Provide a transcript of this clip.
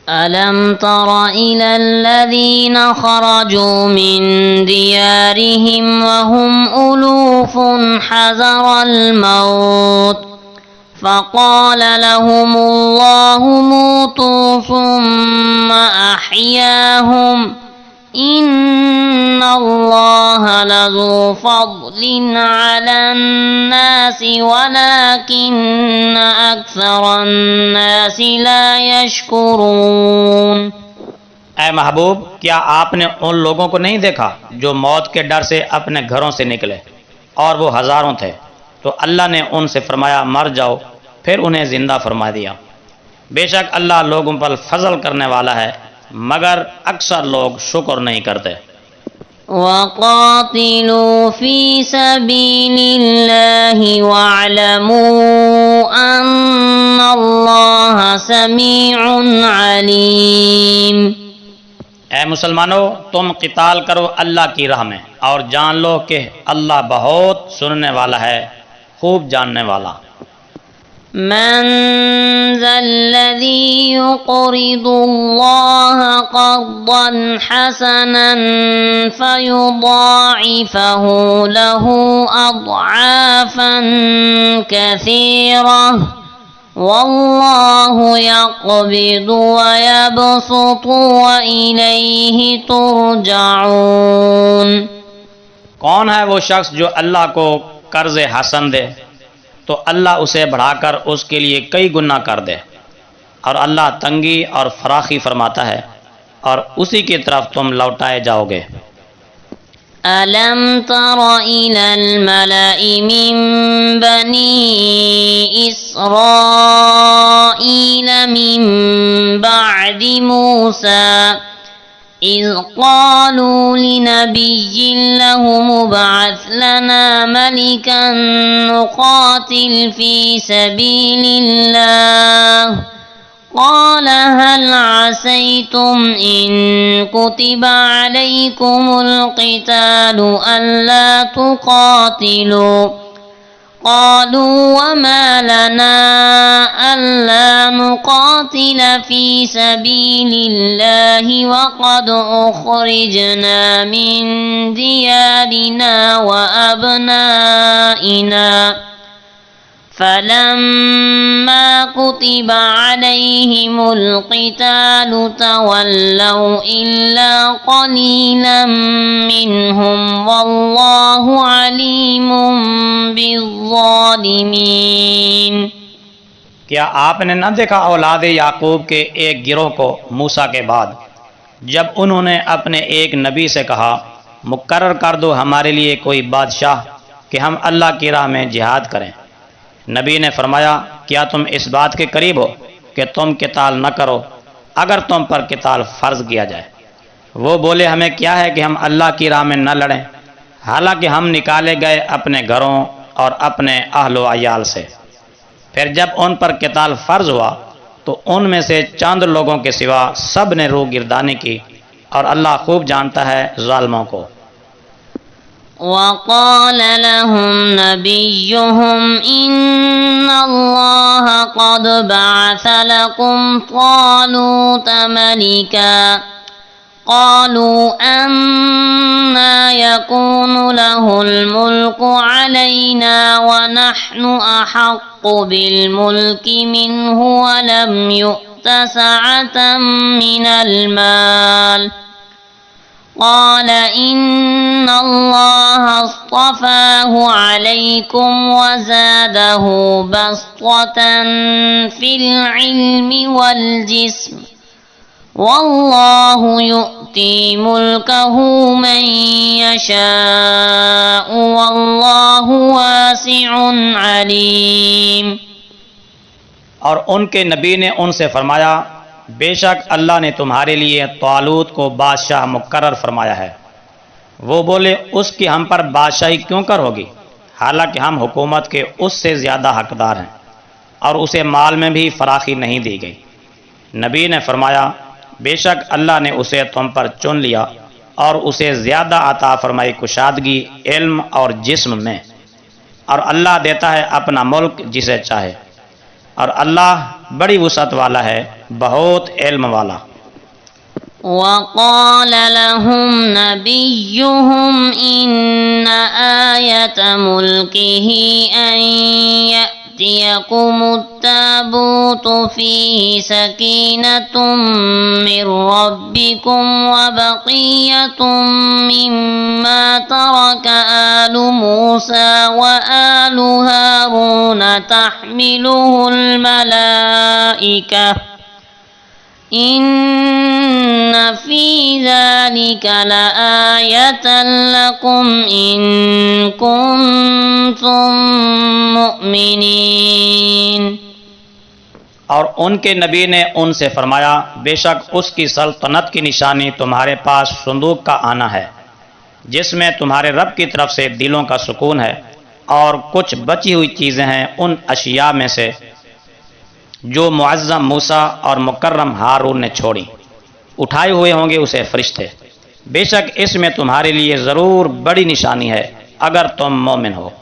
ألم तर إلى الذين خرجوا من ديارهم وهم ألوف حذر الموت فقال لهم الله موتوا ثم أحياهم إن الله لذو فضل على الناس ولكن أكثر الناس لا يشكرون। ऐ महबूब, क्या आपने उन लोगों को नहीं देखा जो मौत के डर से अपने घरों से निकले और वो हजारों थे, तो अल्लाह ने उनसे फरमाया मर जाओ, फिर उन्हें जिंदा फरमा दिया। बेशक अल्लाह लोगों पर फजल करने वाला है, मगर अक्सर लोग शुक्र नहीं करते। वक़ातिलू फी सबीलिल्लाहि वअलमू अन्नल्लाह समीउन अलीम। ऐ मुसलमानों, तुम क़िताल करो अल्लाह की राह में और जान लो कि अल्लाह बहुत सुनने वाला है, खूब जानने वाला। मन ज़ल्लज़ी युक़रिदुल्लाह क़र्ज़न हसनन फ़युज़ाइफ़हु लहू अज़आफ़न कसीरह वल्लाहु यक़बिदु व यबसुतु व इलैहि तुरजऊन। कौन है वो शख्स जो अल्लाह को कर्ज़ हसन दे तो अल्लाह उसे बढ़ाकर उसके लिए कई गुना कर दे, और अल्लाह तंगी और फराखी फरमाता है और उसी की तरफ तुम लौटाए जाओगे। अलम तर इलल मलइ मिन बनी इस्राईल मिन बअदि मूसा इज़ क़ालू लिनबिय्यिन लहु मुबअथ लना मलिकन नुक़ातिल फ़ी सबीलिल्लाह क़ाल हल असैतुम इन कुतिबा अलैकुमुल क़ितालु अल्ला तुक़ातिलू क़ालू वमा लना अल्ला नुक़ातिल फ़ी सबीलिल्लाहि वक़द उख़रिजना मिन दियारिना व अब्नाइना फलम्मा कुतिबा अलैहिमुल क़ितालु तवल्लौ इल्ला क़लीलन मिनहुम वल्लाहु अलीमुम बिज़्ज़ालिमीन। क्या आपने न देखा औलाद याकूब के एक गिरोह को मूसा के बाद, जब उन्होंने अपने एक नबी से कहा मुकर्रर कर दो हमारे लिए कोई बादशाह कि हम अल्लाह की राह में जिहाद करें। नबी ने फरमाया क्या तुम इस बात के करीब हो कि तुम किताल न करो अगर तुम पर किताल फ़र्ज किया जाए। वो बोले हमें क्या है कि हम अल्लाह की राह में न लड़ें, हालांकि हम निकाले गए अपने घरों और अपने अहलो अयाल से। फिर जब उन पर किताल फ़र्ज हुआ तो उनमें से चंद लोगों के सिवा सब ने रूह गिरदानी की, और अल्लाह खूब जानता है ज़ालिमों को। वक़ाल लहुम नबियुहुम इन्नल्लाह क़द बअथ लकुम तालूत मलिका क़ालू अन्ना यकूनु लहुल मुल्कु अलैना व नहनु अहक्कु बिल मुल्कि मिन्हु व लम युअत सअतम मिनल माल क़ाल इन्नल्लाह अस्तफ़ाहु अलैकुम व ज़ादहु बस्ततन फ़िल इल्मि वल जिस्म वल्लाहु युअती मुल्कहु मन यशाअु वल्लाहु वासिउन अलीम। और उनके नबी ने उनसे फरमाया बेशक अल्लाह ने तुम्हारे लिए तालूत को बादशाह मुकर्रर फरमाया है। वो बोले उसकी हम पर बादशाही क्यों कर होगी, हालांकि हम हुकूमत के उससे ज़्यादा हकदार हैं, और उसे माल में भी फराखी नहीं दी गई। नबी ने फरमाया बेशक अल्लाह ने उसे तुम पर चुन लिया और उसे ज़्यादा अता फरमाई कुशादगी इल्म और जिस्म में, और अल्लाह देता है अपना मुल्क जिसे चाहे। और अल्लाह बड़ी वुसअत वाला है, बहुत इल्म वाला। وقال لهم نبيهم إن آية ملكه أن يأتيكم التابوت فيه سكينة من ربكم وبقية مما ترك آل موسى وآل هارون تحمله الملائكة إن في ذلك لآية لكم إن كنتم मुमिनीन। और उनके नबी ने उनसे फरमाया, बेशक उसकी सल्तनत की निशानी तुम्हारे पास संदूक का आना है, जिसमें तुम्हारे रब की तरफ से दिलों का सुकून है, और कुछ बची हुई चीज़ें हैं उन अशिया में से जो मुअज़्ज़म मूसा और मुकर्रम हारून ने छोड़ी। उठाए हुए होंगे उसे फरिश्ते। बेशक इसमें तुम्हारे लिए ज़रूर बड़ी निशानी है अगर तुम मोमिन हो।